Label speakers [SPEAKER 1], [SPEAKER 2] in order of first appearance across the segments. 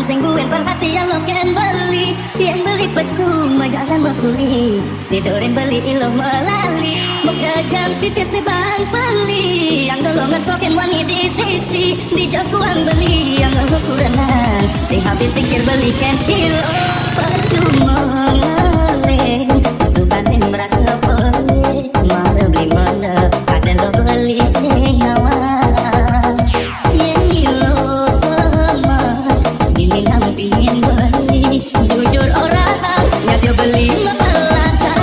[SPEAKER 1] Singguin perhatian lo kan beli. Yang beli pesuma jangan mekuli. Tidurin beli ilo melali. Mekejam pipis di bang beli. Yang golongan koken wangi di sisi. Di jagoan beli yang lo kurangan. Sing habis pikir beli kan ilo. Percuma ngeleng. Subatin merasa pelik. Mare beli mana. Kadang lo beli sing awas. Yang ilo ini nang pingin beli, jujur orang nyata beli alasan.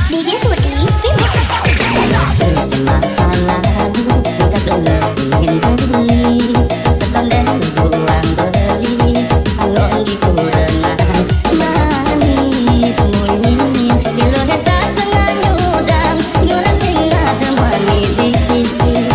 [SPEAKER 1] DJ Surti, masalah bekas dulu pingin beli, setondel buang beli, angon di kurengan manis munyi, di lohes tak tengah nyudang, ngurang singa temani di sisi.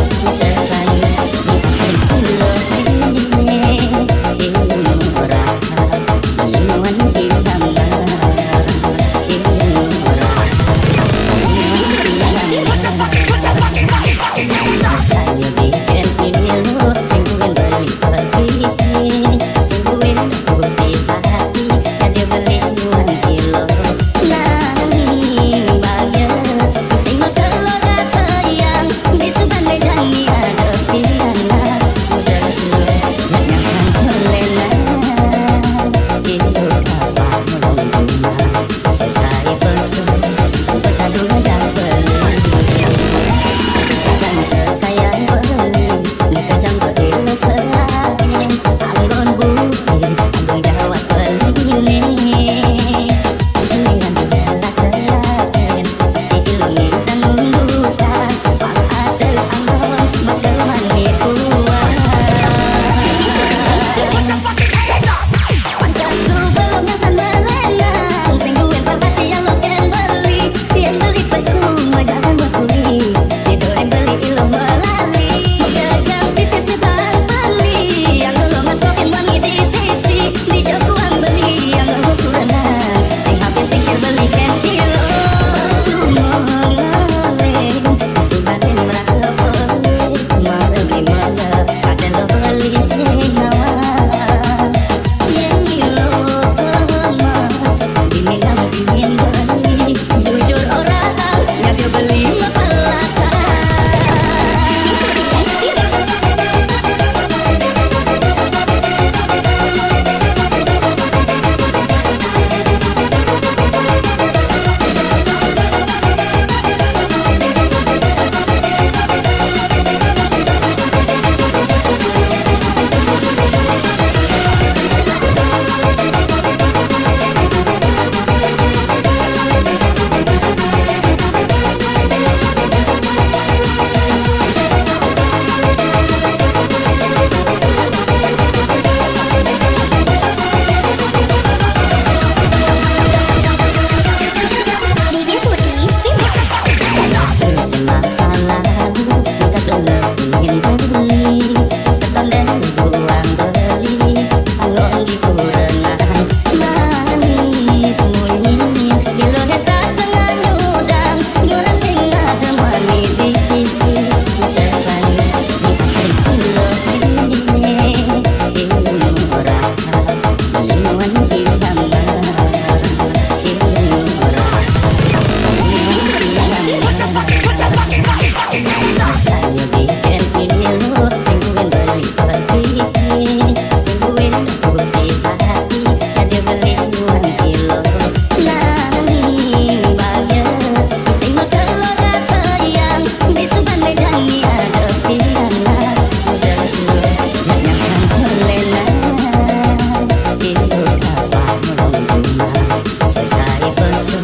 [SPEAKER 1] Selesai pesun,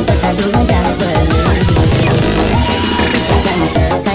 [SPEAKER 1] pesan dulu dan beli. Sekarang